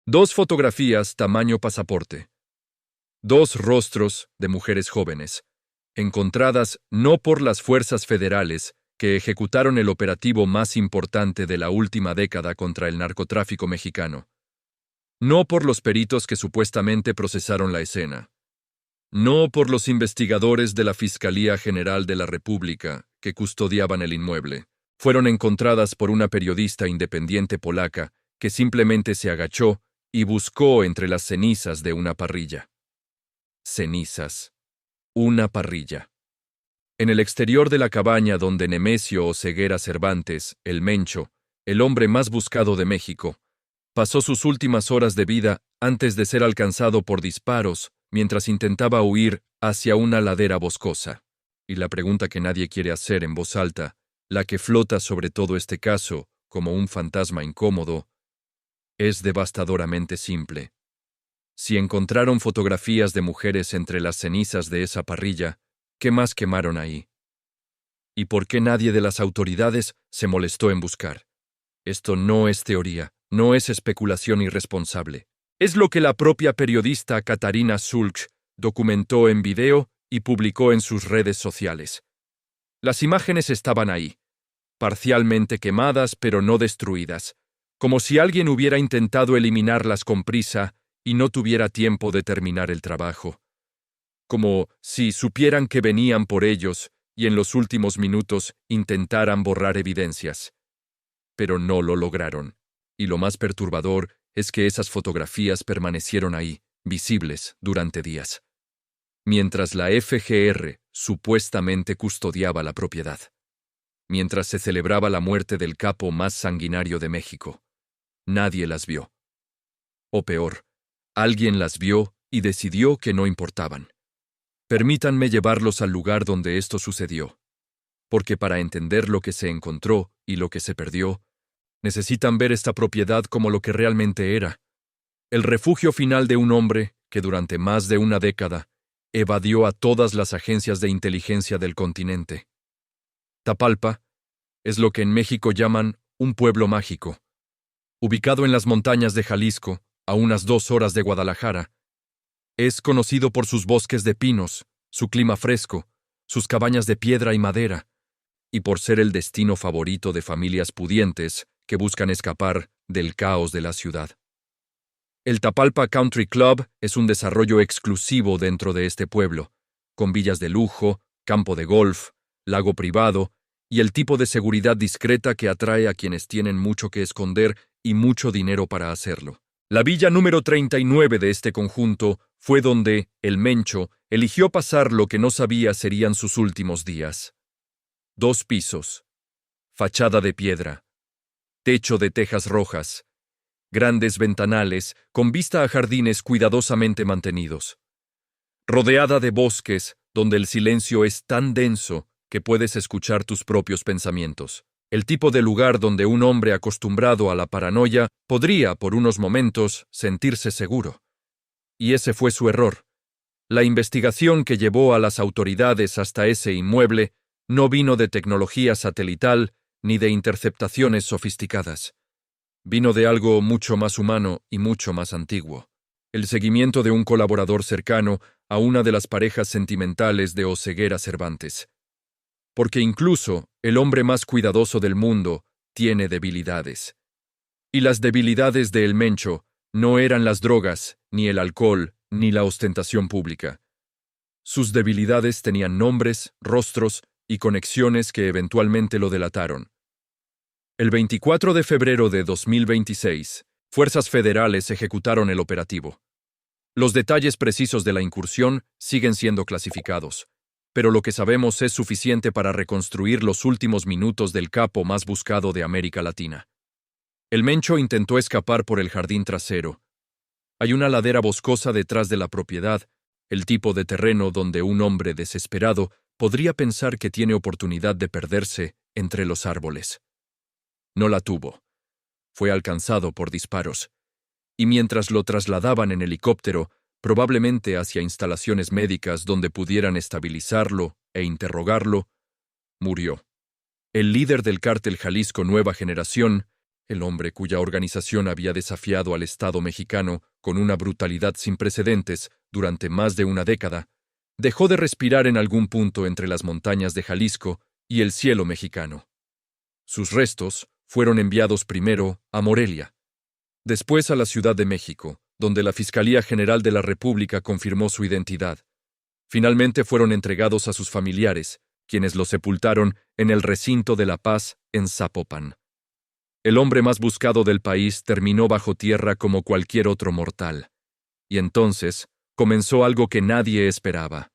Dos fotografías tamaño pasaporte. Dos rostros de mujeres jóvenes, encontradas no por las fuerzas federales que ejecutaron el operativo más importante de la última década contra el narcotráfico mexicano, no por los peritos que supuestamente procesaron la escena, no por los investigadores de la Fiscalía General de la República que custodiaban el inmueble. Fueron encontradas por una periodista independiente polaca que simplemente se agachó y buscó entre las cenizas de una parrilla. Cenizas. Una parrilla. En el exterior de la cabaña donde Nemesio Oseguera Cervantes, el Mencho, el hombre más buscado de México, pasó sus últimas horas de vida antes de ser alcanzado por disparos mientras intentaba huir hacia una ladera boscosa. Y la pregunta que nadie quiere hacer en voz alta, la que flota sobre todo este caso como un fantasma incómodo, es devastadoramente simple. Si encontraron fotografías de mujeres entre las cenizas de esa parrilla, ¿qué más quemaron ahí? ¿Y por qué nadie de las autoridades se molestó en buscar? Esto no es teoría, no es especulación irresponsable. Es lo que la propia periodista Katarina Sulch documentó en video y publicó en sus redes sociales. Las imágenes estaban ahí, parcialmente quemadas pero no destruidas, como si alguien hubiera intentado eliminarlas con prisa y no tuviera tiempo de terminar el trabajo. Como si supieran que venían por ellos y en los últimos minutos intentaran borrar evidencias. Pero no lo lograron. Y lo más perturbador es que esas fotografías permanecieron ahí, visibles, durante días, mientras la FGR supuestamente custodiaba la propiedad, mientras se celebraba la muerte del capo más sanguinario de México. Nadie las vio. O peor, alguien las vio y decidió que no importaban. Permítanme llevarlos al lugar donde esto sucedió, porque para entender lo que se encontró y lo que se perdió, necesitan ver esta propiedad como lo que realmente era, el refugio final de un hombre que durante más de una década evadió a todas las agencias de inteligencia del continente. Tapalpa es lo que en México llaman un pueblo mágico. Ubicado en las montañas de Jalisco, a unas 2 horas de Guadalajara, es conocido por sus bosques de pinos, su clima fresco, sus cabañas de piedra y madera, y por ser el destino favorito de familias pudientes que buscan escapar del caos de la ciudad. El Tapalpa Country Club es un desarrollo exclusivo dentro de este pueblo, con villas de lujo, campo de golf, lago privado y el tipo de seguridad discreta que atrae a quienes tienen mucho que esconder y mucho dinero para hacerlo. La villa número 39 de este conjunto fue donde el Mencho eligió pasar lo que no sabía serían sus últimos días. 2 pisos, fachada de piedra, techo de tejas rojas, grandes ventanales con vista a jardines cuidadosamente mantenidos, rodeada de bosques donde el silencio es tan denso que puedes escuchar tus propios pensamientos. El tipo de lugar donde un hombre acostumbrado a la paranoia podría, por unos momentos, sentirse seguro. Y ese fue su error. La investigación que llevó a las autoridades hasta ese inmueble no vino de tecnología satelital ni de interceptaciones sofisticadas. Vino de algo mucho más humano y mucho más antiguo. El seguimiento de un colaborador cercano a una de las parejas sentimentales de Oseguera Cervantes. Porque incluso el hombre más cuidadoso del mundo tiene debilidades. Y las debilidades de El Mencho no eran las drogas, ni el alcohol, ni la ostentación pública. Sus debilidades tenían nombres, rostros y conexiones que eventualmente lo delataron. El 24 de febrero de 2026, fuerzas federales ejecutaron el operativo. Los detalles precisos de la incursión siguen siendo clasificados, pero lo que sabemos es suficiente para reconstruir los últimos minutos del capo más buscado de América Latina. El Mencho intentó escapar por el jardín trasero. Hay una ladera boscosa detrás de la propiedad, el tipo de terreno donde un hombre desesperado podría pensar que tiene oportunidad de perderse entre los árboles. No la tuvo. Fue alcanzado por disparos. Y mientras lo trasladaban en helicóptero, probablemente hacia instalaciones médicas donde pudieran estabilizarlo e interrogarlo, murió. El líder del cártel Jalisco Nueva Generación, el hombre cuya organización había desafiado al Estado mexicano con una brutalidad sin precedentes durante más de una década, dejó de respirar en algún punto entre las montañas de Jalisco y el cielo mexicano. Sus restos fueron enviados primero a Morelia, después a la Ciudad de México, donde la Fiscalía General de la República confirmó su identidad. Finalmente fueron entregados a sus familiares, quienes los sepultaron en el recinto de La Paz, en Zapopan. El hombre más buscado del país terminó bajo tierra como cualquier otro mortal. Y entonces comenzó algo que nadie esperaba.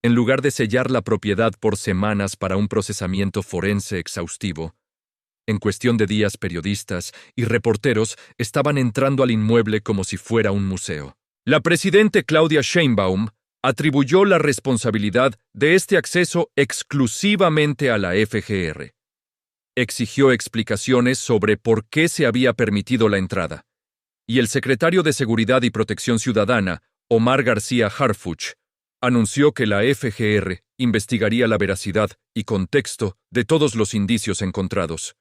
En lugar de sellar la propiedad por semanas para un procesamiento forense exhaustivo, en cuestión de días periodistas y reporteros estaban entrando al inmueble como si fuera un museo. La presidente Claudia Sheinbaum atribuyó la responsabilidad de este acceso exclusivamente a la FGR. Exigió explicaciones sobre por qué se había permitido la entrada. Y el secretario de Seguridad y Protección Ciudadana, Omar García Harfuch, anunció que la FGR investigaría la veracidad y contexto de todos los indicios encontrados.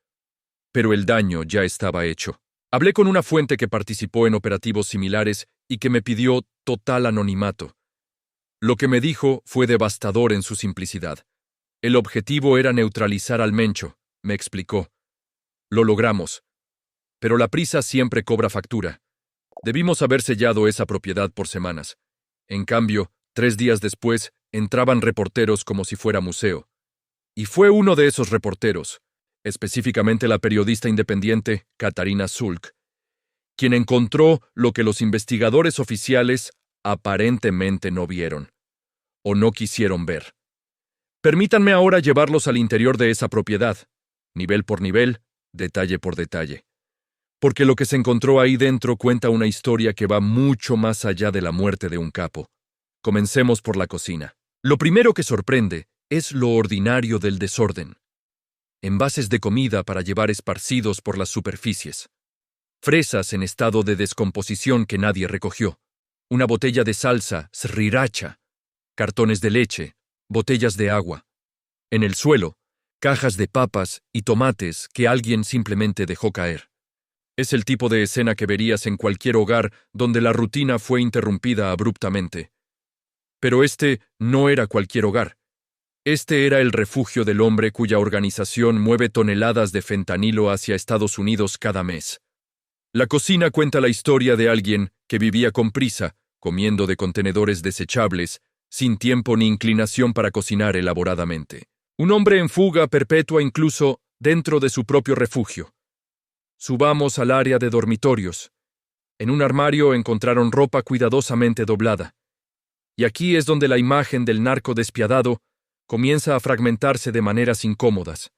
Pero el daño ya estaba hecho. Hablé con una fuente que participó en operativos similares y que me pidió total anonimato. Lo que me dijo fue devastador en su simplicidad. El objetivo era neutralizar al Mencho, me explicó. Lo logramos. Pero la prisa siempre cobra factura. Debimos haber sellado esa propiedad por semanas. En cambio, 3 días después, entraban reporteros como si fuera museo. Y fue uno de esos reporteros, específicamente la periodista independiente Catarina Zulk, quien encontró lo que los investigadores oficiales aparentemente no vieron, o no quisieron ver. Permítanme ahora llevarlos al interior de esa propiedad, nivel por nivel, detalle por detalle. Porque lo que se encontró ahí dentro cuenta una historia que va mucho más allá de la muerte de un capo. Comencemos por la cocina. Lo primero que sorprende es lo ordinario del desorden. Envases de comida para llevar esparcidos por las superficies. Fresas en estado de descomposición que nadie recogió. Una botella de salsa sriracha. Cartones de leche. Botellas de agua. En el suelo, cajas de papas y tomates que alguien simplemente dejó caer. Es el tipo de escena que verías en cualquier hogar donde la rutina fue interrumpida abruptamente. Pero este no era cualquier hogar. Este era el refugio del hombre cuya organización mueve toneladas de fentanilo hacia Estados Unidos cada mes. La cocina cuenta la historia de alguien que vivía con prisa, comiendo de contenedores desechables, sin tiempo ni inclinación para cocinar elaboradamente. Un hombre en fuga perpetua incluso dentro de su propio refugio. Subamos al área de dormitorios. En un armario encontraron ropa cuidadosamente doblada. Y aquí es donde la imagen del narco despiadado comienza a fragmentarse de maneras incómodas.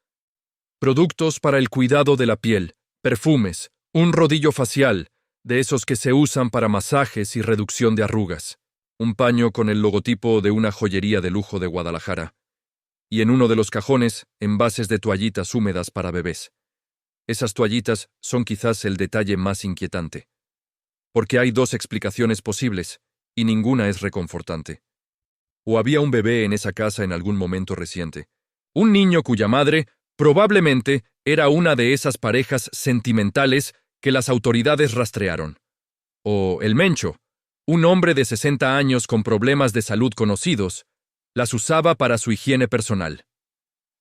Productos para el cuidado de la piel, perfumes, un rodillo facial, de esos que se usan para masajes y reducción de arrugas, un paño con el logotipo de una joyería de lujo de Guadalajara, y en uno de los cajones, envases de toallitas húmedas para bebés. Esas toallitas son quizás el detalle más inquietante, porque hay 2 explicaciones posibles, y ninguna es reconfortante. O había un bebé en esa casa en algún momento reciente. Un niño cuya madre, probablemente, era una de esas parejas sentimentales que las autoridades rastrearon. O el Mencho, un hombre de 60 años con problemas de salud conocidos, las usaba para su higiene personal.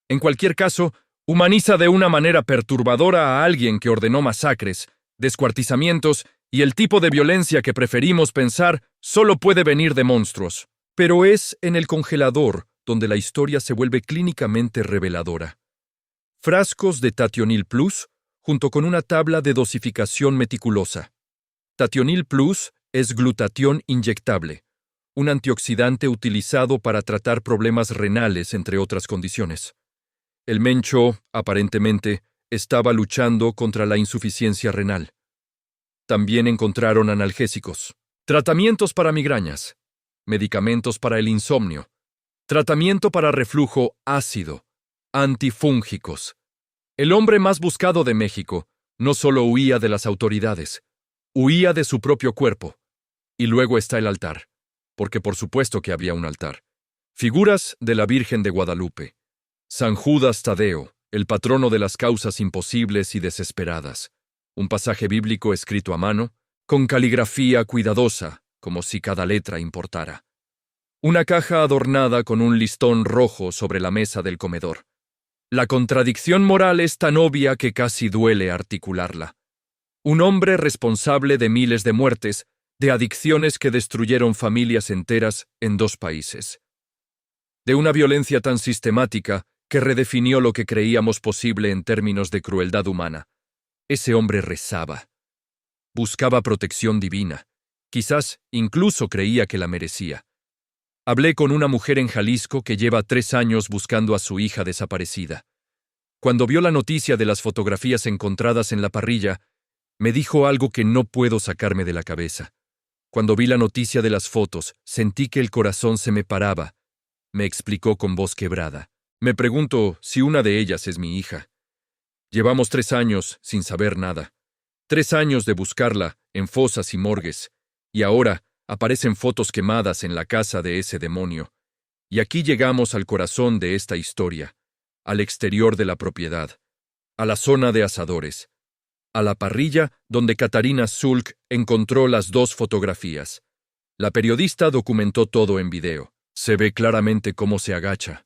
En cualquier caso, humaniza de una manera perturbadora a alguien que ordenó masacres, descuartizamientos y el tipo de violencia que preferimos pensar solo puede venir de monstruos. Pero es en el congelador donde la historia se vuelve clínicamente reveladora. Frascos de Tationil Plus, junto con una tabla de dosificación meticulosa. Tationil Plus es glutatión inyectable, un antioxidante utilizado para tratar problemas renales, entre otras condiciones. El Mencho, aparentemente, estaba luchando contra la insuficiencia renal. También encontraron analgésicos, tratamientos para migrañas, medicamentos para el insomnio, tratamiento para reflujo ácido, antifúngicos. El hombre más buscado de México no solo huía de las autoridades, huía de su propio cuerpo. Y luego está el altar, porque por supuesto que había un altar. Figuras de la Virgen de Guadalupe, San Judas Tadeo, el patrono de las causas imposibles y desesperadas, un pasaje bíblico escrito a mano, con caligrafía cuidadosa, como si cada letra importara. Una caja adornada con un listón rojo sobre la mesa del comedor. La contradicción moral es tan obvia que casi duele articularla. Un hombre responsable de miles de muertes, de adicciones que destruyeron familias enteras en 2 países. De una violencia tan sistemática que redefinió lo que creíamos posible en términos de crueldad humana. Ese hombre rezaba. Buscaba protección divina. Quizás incluso creía que la merecía. Hablé con una mujer en Jalisco que lleva 3 años buscando a su hija desaparecida. Cuando vio la noticia de las fotografías encontradas en la parrilla, me dijo algo que no puedo sacarme de la cabeza. Cuando vi la noticia de las fotos, sentí que el corazón se me paraba. Me explicó con voz quebrada. Me pregunto si una de ellas es mi hija. Llevamos 3 años sin saber nada. 3 años de buscarla en fosas y morgues. Y ahora aparecen fotos quemadas en la casa de ese demonio. Y aquí llegamos al corazón de esta historia, al exterior de la propiedad, a la zona de asadores, a la parrilla donde Katarina Zulk encontró las 2 fotografías. La periodista documentó todo en video. Se ve claramente cómo se agacha,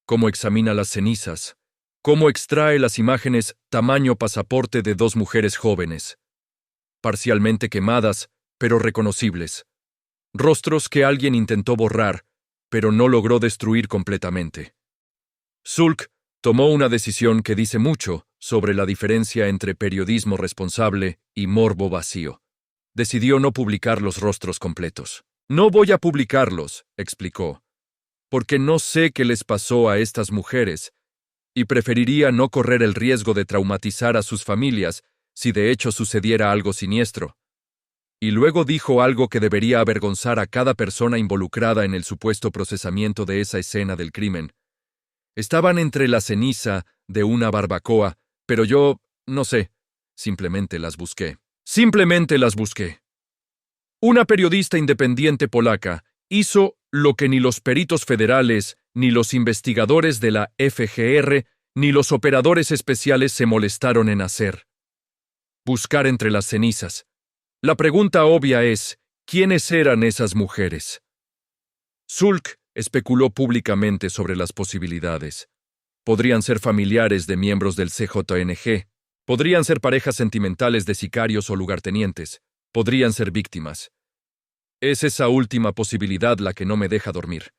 cómo examina las cenizas, cómo extrae las imágenes tamaño pasaporte de 2 mujeres jóvenes, parcialmente quemadas, pero reconocibles. Rostros que alguien intentó borrar, pero no logró destruir completamente. Zulk tomó una decisión que dice mucho sobre la diferencia entre periodismo responsable y morbo vacío. Decidió no publicar los rostros completos. No voy a publicarlos, explicó, porque no sé qué les pasó a estas mujeres, y preferiría no correr el riesgo de traumatizar a sus familias si de hecho sucediera algo siniestro. Y luego dijo algo que debería avergonzar a cada persona involucrada en el supuesto procesamiento de esa escena del crimen. Estaban entre la ceniza de una barbacoa, pero yo, no sé, simplemente las busqué. Simplemente las busqué. Una periodista independiente polaca hizo lo que ni los peritos federales, ni los investigadores de la FGR, ni los operadores especiales se molestaron en hacer. Buscar entre las cenizas. La pregunta obvia es, ¿quiénes eran esas mujeres? Zulk especuló públicamente sobre las posibilidades. Podrían ser familiares de miembros del CJNG, podrían ser parejas sentimentales de sicarios o lugartenientes, podrían ser víctimas. Es esa última posibilidad la que no me deja dormir.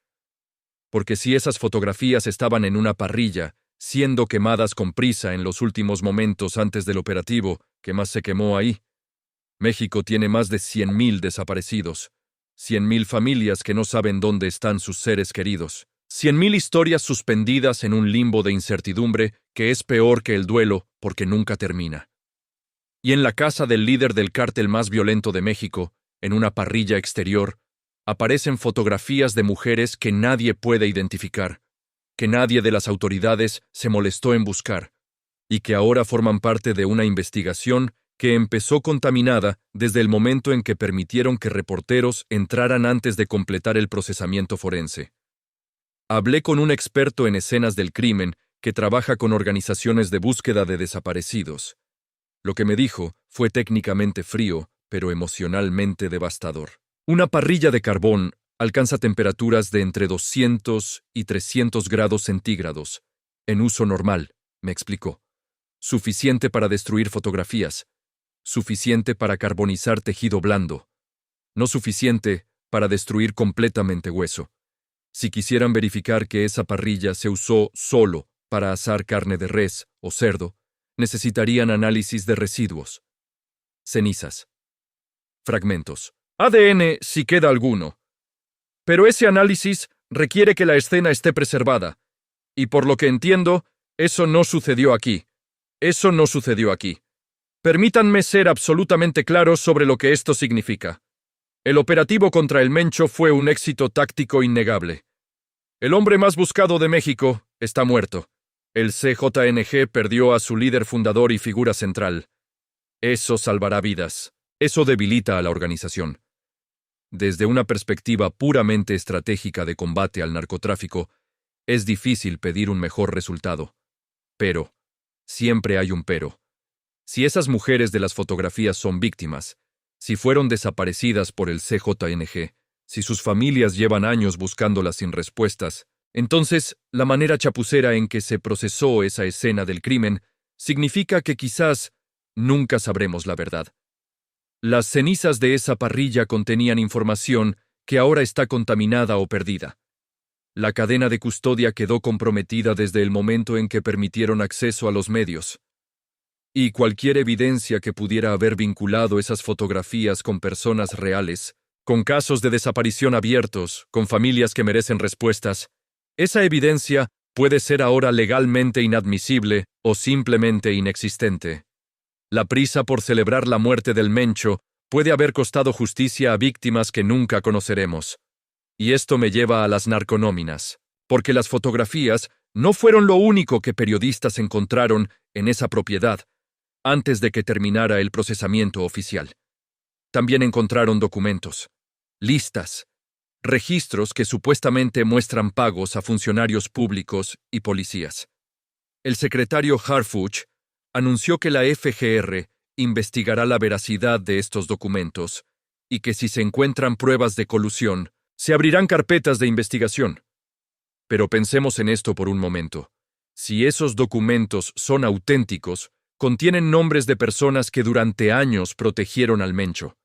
Porque si esas fotografías estaban en una parrilla, siendo quemadas con prisa en los últimos momentos antes del operativo, que más se quemó ahí, México tiene más de 100,000 desaparecidos, 100,000 familias que no saben dónde están sus seres queridos, 100,000 historias suspendidas en un limbo de incertidumbre que es peor que el duelo porque nunca termina. Y en la casa del líder del cártel más violento de México, en una parrilla exterior, aparecen fotografías de mujeres que nadie puede identificar, que nadie de las autoridades se molestó en buscar, y que ahora forman parte de una investigación que empezó contaminada desde el momento en que permitieron que reporteros entraran antes de completar el procesamiento forense. Hablé con un experto en escenas del crimen que trabaja con organizaciones de búsqueda de desaparecidos. Lo que me dijo fue técnicamente frío, pero emocionalmente devastador. Una parrilla de carbón alcanza temperaturas de entre 200 y 300 grados centígrados, en uso normal, me explicó. Suficiente para destruir fotografías, suficiente para carbonizar tejido blando, no suficiente para destruir completamente hueso. Si quisieran verificar que esa parrilla se usó solo para asar carne de res o cerdo, necesitarían análisis de residuos, cenizas, fragmentos, ADN si queda alguno. Pero ese análisis requiere que la escena esté preservada, y por lo que entiendo, eso no sucedió aquí. Eso no sucedió aquí. Permítanme ser absolutamente claros sobre lo que esto significa. El operativo contra el Mencho fue un éxito táctico innegable. El hombre más buscado de México está muerto. El CJNG perdió a su líder fundador y figura central. Eso salvará vidas. Eso debilita a la organización. Desde una perspectiva puramente estratégica de combate al narcotráfico, es difícil pedir un mejor resultado. Pero, siempre hay un pero. Si esas mujeres de las fotografías son víctimas, si fueron desaparecidas por el CJNG, si sus familias llevan años buscándolas sin respuestas, entonces la manera chapucera en que se procesó esa escena del crimen significa que quizás nunca sabremos la verdad. Las cenizas de esa parrilla contenían información que ahora está contaminada o perdida. La cadena de custodia quedó comprometida desde el momento en que permitieron acceso a los medios. Y cualquier evidencia que pudiera haber vinculado esas fotografías con personas reales, con casos de desaparición abiertos, con familias que merecen respuestas, esa evidencia puede ser ahora legalmente inadmisible o simplemente inexistente. La prisa por celebrar la muerte del Mencho puede haber costado justicia a víctimas que nunca conoceremos. Y esto me lleva a las narconóminas, porque las fotografías no fueron lo único que periodistas encontraron en esa propiedad antes de que terminara el procesamiento oficial. También encontraron documentos, listas, registros que supuestamente muestran pagos a funcionarios públicos y policías. El secretario Harfuch anunció que la FGR investigará la veracidad de estos documentos y que si se encuentran pruebas de colusión, se abrirán carpetas de investigación. Pero pensemos en esto por un momento. Si esos documentos son auténticos, contienen nombres de personas que durante años protegieron al Mencho.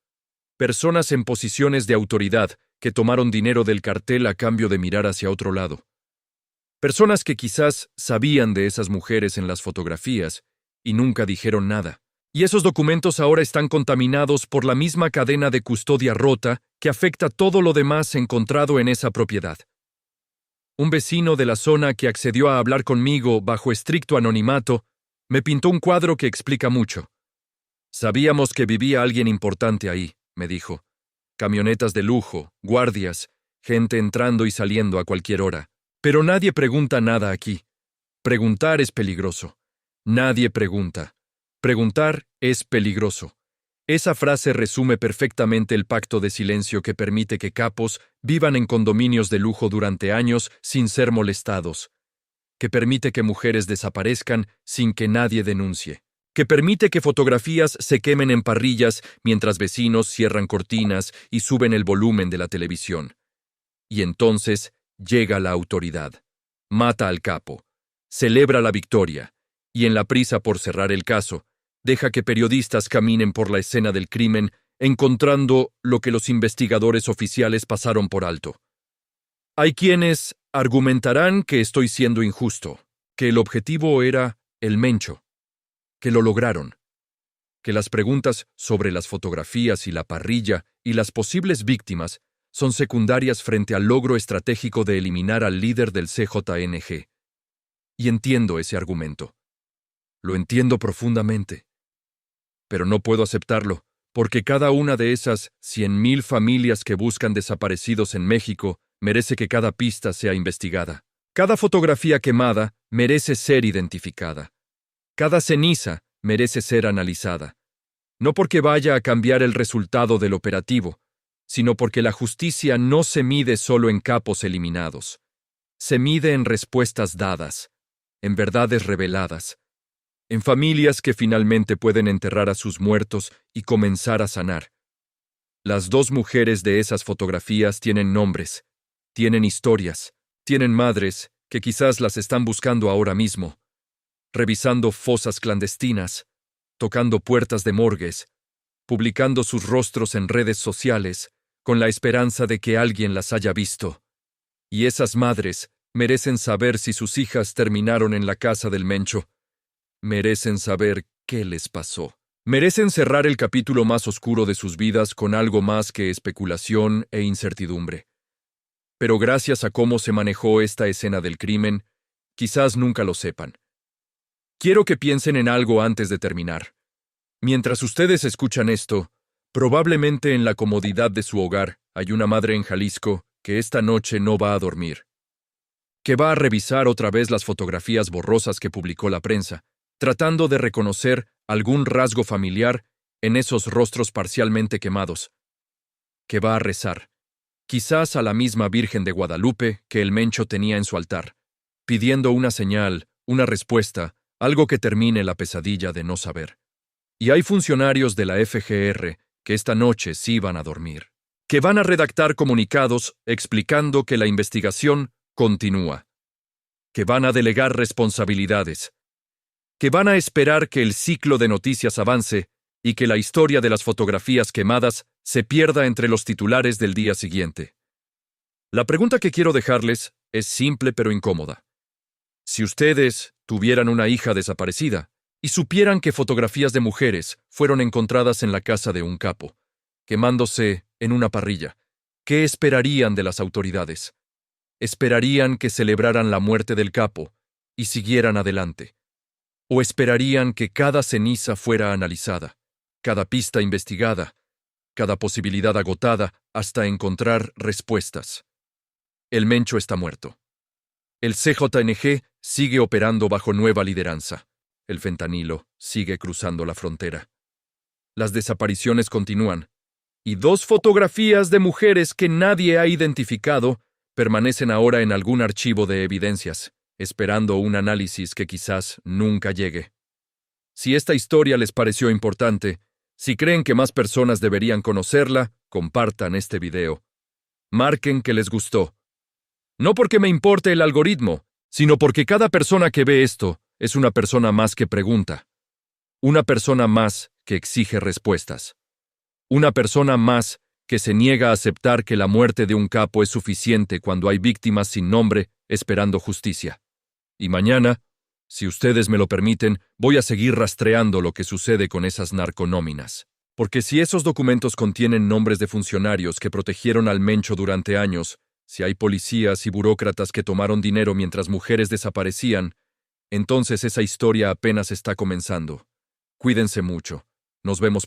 Personas en posiciones de autoridad que tomaron dinero del cartel a cambio de mirar hacia otro lado. Personas que quizás sabían de esas mujeres en las fotografías y nunca dijeron nada. Y esos documentos ahora están contaminados por la misma cadena de custodia rota que afecta todo lo demás encontrado en esa propiedad. Un vecino de la zona que accedió a hablar conmigo bajo estricto anonimato me pintó un cuadro que explica mucho. Sabíamos que vivía alguien importante ahí, me dijo. Camionetas de lujo, guardias, gente entrando y saliendo a cualquier hora. Pero nadie pregunta nada aquí. Preguntar es peligroso. Nadie pregunta. Preguntar es peligroso. Esa frase resume perfectamente el pacto de silencio que permite que capos vivan en condominios de lujo durante años sin ser molestados, que permite que mujeres desaparezcan sin que nadie denuncie, que permite que fotografías se quemen en parrillas mientras vecinos cierran cortinas y suben el volumen de la televisión. Y entonces llega la autoridad, mata al capo, celebra la victoria, y en la prisa por cerrar el caso, deja que periodistas caminen por la escena del crimen encontrando lo que los investigadores oficiales pasaron por alto. Hay quienes argumentarán que estoy siendo injusto, que el objetivo era el Mencho, que lo lograron, que las preguntas sobre las fotografías y la parrilla y las posibles víctimas son secundarias frente al logro estratégico de eliminar al líder del CJNG. Y entiendo ese argumento. Lo entiendo profundamente. Pero no puedo aceptarlo, porque cada una de esas 100,000 familias que buscan desaparecidos en México merece que cada pista sea investigada. Cada fotografía quemada merece ser identificada. Cada ceniza merece ser analizada. No porque vaya a cambiar el resultado del operativo, sino porque la justicia no se mide solo en capos eliminados. Se mide en respuestas dadas, en verdades reveladas, en familias que finalmente pueden enterrar a sus muertos y comenzar a sanar. Las dos mujeres de esas fotografías tienen nombres, tienen historias, tienen madres que quizás las están buscando ahora mismo, revisando fosas clandestinas, tocando puertas de morgues, publicando sus rostros en redes sociales, con la esperanza de que alguien las haya visto. Y esas madres merecen saber si sus hijas terminaron en la casa del Mencho. Merecen saber qué les pasó. Merecen cerrar el capítulo más oscuro de sus vidas con algo más que especulación e incertidumbre. Pero gracias a cómo se manejó esta escena del crimen, quizás nunca lo sepan. Quiero que piensen en algo antes de terminar. Mientras ustedes escuchan esto, probablemente en la comodidad de su hogar hay una madre en Jalisco que esta noche no va a dormir, que va a revisar otra vez las fotografías borrosas que publicó la prensa, tratando de reconocer algún rasgo familiar en esos rostros parcialmente quemados, que va a rezar, quizás a la misma Virgen de Guadalupe que el Mencho tenía en su altar, pidiendo una señal, una respuesta, algo que termine la pesadilla de no saber. Y hay funcionarios de la FGR que esta noche sí van a dormir, que van a redactar comunicados explicando que la investigación continúa, que van a delegar responsabilidades, que van a esperar que el ciclo de noticias avance y que la historia de las fotografías quemadas se pierda entre los titulares del día siguiente. La pregunta que quiero dejarles es simple pero incómoda. Si ustedes tuvieran una hija desaparecida y supieran que fotografías de mujeres fueron encontradas en la casa de un capo, quemándose en una parrilla, ¿qué esperarían de las autoridades? ¿Esperarían que celebraran la muerte del capo y siguieran adelante? ¿O esperarían que cada ceniza fuera analizada, cada pista investigada, cada posibilidad agotada hasta encontrar respuestas? El Mencho está muerto. El CJNG sigue operando bajo nueva lideranza. El fentanilo sigue cruzando la frontera. Las desapariciones continúan, y 2 fotografías de mujeres que nadie ha identificado permanecen ahora en algún archivo de evidencias, esperando un análisis que quizás nunca llegue. Si esta historia les pareció importante, si creen que más personas deberían conocerla, compartan este video. Marquen que les gustó. No porque me importe el algoritmo, sino porque cada persona que ve esto es una persona más que pregunta. Una persona más que exige respuestas. Una persona más que se niega a aceptar que la muerte de un capo es suficiente cuando hay víctimas sin nombre esperando justicia. Y mañana, si ustedes me lo permiten, voy a seguir rastreando lo que sucede con esas narconóminas. Porque si esos documentos contienen nombres de funcionarios que protegieron al Mencho durante años, si hay policías y burócratas que tomaron dinero mientras mujeres desaparecían, entonces esa historia apenas está comenzando. Cuídense mucho. Nos vemos pronto.